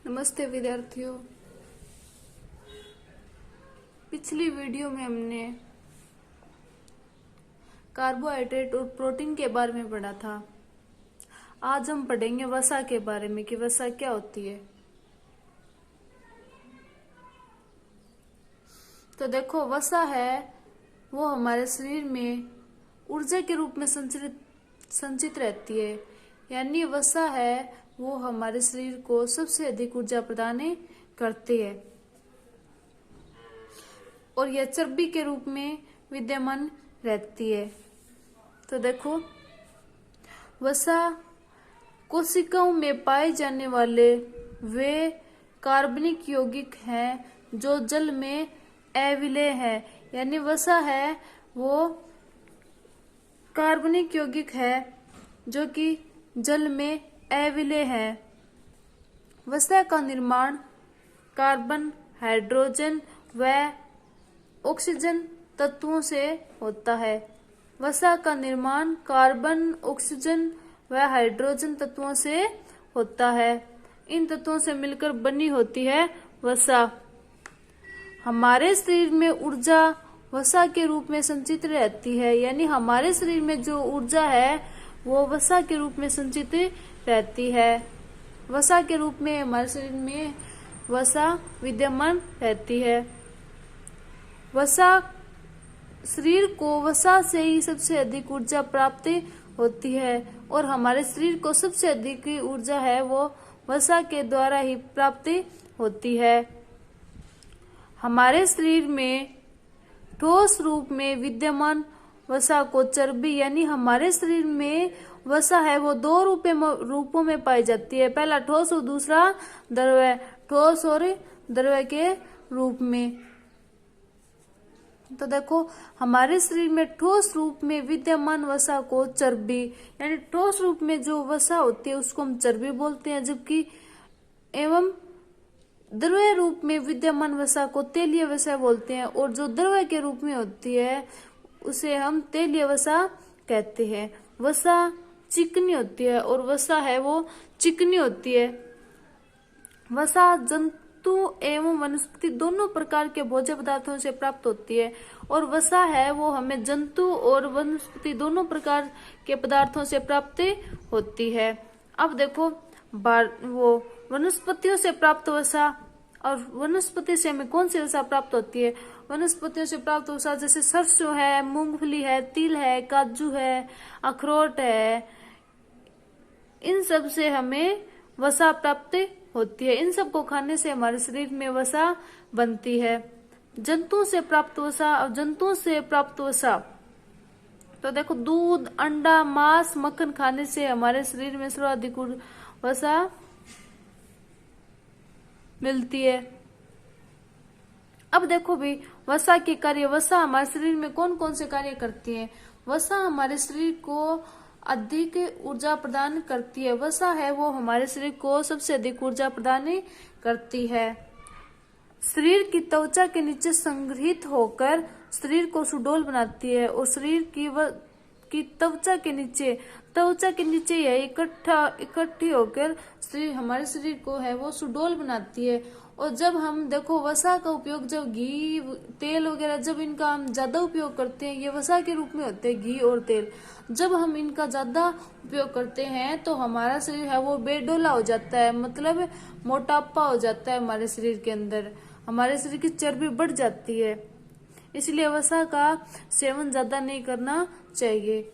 नमस्ते विद्यार्थियों। पिछली वीडियो में हमने कार्बोहाइड्रेट और प्रोटीन के बारे में पढ़ा था। आज हम पढ़ेंगे वसा के बारे में कि वसा क्या होती है। तो देखो, वसा है वो हमारे शरीर में ऊर्जा के रूप में संचित रहती है। यानी वसा है वो हमारे शरीर को सबसे अधिक ऊर्जा प्रदान करती है और यह चर्बी के रूप में विद्यमान रहती है। तो देखो, वसा कोशिकाओं में पाए जाने वाले वे कार्बनिक यौगिक हैं जो जल में अविलेय है। यानी वसा है वो कार्बनिक यौगिक है जो कि जल में अविलेय है। वसा का निर्माण कार्बन, हाइड्रोजन व ऑक्सीजन तत्वों से होता है। वसा का निर्माण कार्बन, ऑक्सीजन व हाइड्रोजन तत्वों से होता है। इन तत्वों से मिलकर बनी होती है वसा। हमारे शरीर में ऊर्जा वसा के रूप में संचित रहती है। यानी हमारे शरीर में जो ऊर्जा है वो वसा के रूप में संचित रहती है। वसा के रूप में हमारे शरीर में वसा विद्यमान रहती है। वसा शरीर को वसा से ही सबसे अधिक ऊर्जा प्राप्त होती है और हमारे शरीर को सबसे अधिक ऊर्जा है वो वसा के द्वारा ही प्राप्त होती है। हमारे शरीर में ठोस रूप में विद्यमान वसा को चर्बी, यानी हमारे शरीर में वसा है वो दो रूपों में पाई जाती है। पहला ठोस और दूसरा द्रव्य। ठोस और द्रव्य के रूप में। तो देखो, हमारे शरीर में ठोस रूप में विद्यमान वसा को चर्बी, यानी ठोस रूप में जो वसा होती है उसको हम चर्बी बोलते हैं, जबकि एवं द्रव्य रूप में विद्यमान वसा को तेलीय वसा बोलते हैं और जो द्रव्य के रूप में होती है उसे हम तेलीय वसा कहते हैं। वसा चिकनी होती है और वसा है वो चिकनी होती है। वसा जंतु एवं वनस्पति दोनों प्रकार के भोज्य पदार्थों से प्राप्त होती है और वसा है वो हमें जंतु और वनस्पति दोनों प्रकार के पदार्थों से प्राप्त होती है। अब देखो, वो वनस्पतियों से प्राप्त वसा, और वनस्पति से हमें कौन सी वसा प्राप्त होती है? वनस्पतियों से प्राप्त वसा जैसे सरसों है, मूंगफली है, तिल है, काजू है, अखरोट है, इन सब से हमें वसा प्राप्त होती है। इन सब को खाने से हमारे शरीर में वसा बनती है। जंतुओं से प्राप्त वसा और जंतुओं से प्राप्त वसा, तो देखो, दूध, अंडा, मांस, मक्खन खाने से हमारे शरीर में सर्वाधिक वसा मिलती है। अब देखो भी, वसा के कार्य। वसा हमारे शरीर में कौन कौन से कार्य करती है? वसा हमारे शरीर को अधिक ऊर्जा प्रदान करती है। वसा है वो हमारे शरीर को सबसे अधिक ऊर्जा प्रदान करती है। शरीर की त्वचा के नीचे संग्रहित होकर शरीर को सुडौल बनाती है और शरीर की त्वचा के नीचे यह इकट्ठी होकर हमारे शरीर को है वो सुडौल बनाती है। और जब हम देखो, वसा का उपयोग जब घी, तेल वगैरह, जब इनका हम ज्यादा उपयोग करते हैं, ये वसा के रूप में होते हैं घी और तेल। जब हम इनका ज्यादा उपयोग करते हैं तो हमारा शरीर है वो बेडोला हो जाता है, मतलब मोटापा हो जाता है हमारे शरीर के अंदर। हमारे शरीर की चर्बी बढ़ जाती है। इसलिए वसा का सेवन ज्यादा नहीं करना चाहिए।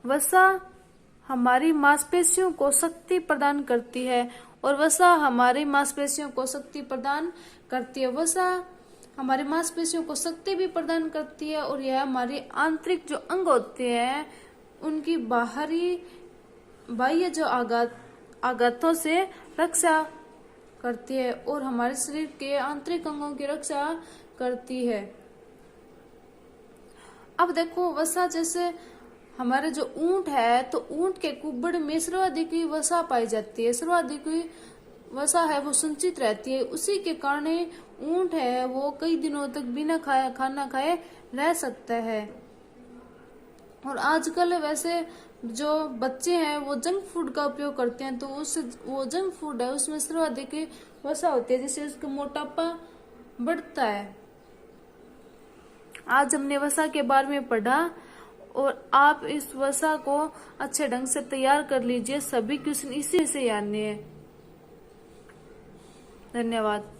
वसा हमारी मांसपेशियों को शक्ति प्रदान करती है और वसा हमारी मांसपेशियों को शक्ति प्रदान करती है। वसा हमारी मांसपेशियों को शक्ति भी प्रदान करती है और यह हमारी आंतरिक जो अंग होते हैं उनकी बाह्य जो आघातों से रक्षा करती है और हमारे शरीर के आंतरिक अंगों की रक्षा करती है। अब देखो, वसा जैसे हमारे जो ऊंट है, तो ऊंट के कुबड़ में सर्वाधिक वसा पाई जाती है। सर्वाधिक वसा है वो संचित रहती है। उसी के कारण ऊंट है वो कई दिनों तक बिना खाना खाए रह सकता है। और आजकल वैसे जो बच्चे हैं वो जंक फूड का उपयोग करते हैं, तो उस वो जंक फूड है उसमें सर्वाधिक वसा होती है, जिससे उसका मोटापा बढ़ता है। आज हमने वसा के बारे में पढ़ा और आप इस वसा को अच्छे ढंग से तैयार कर लीजिए। सभी क्वेश्चन इसी से आने हैं। धन्यवाद।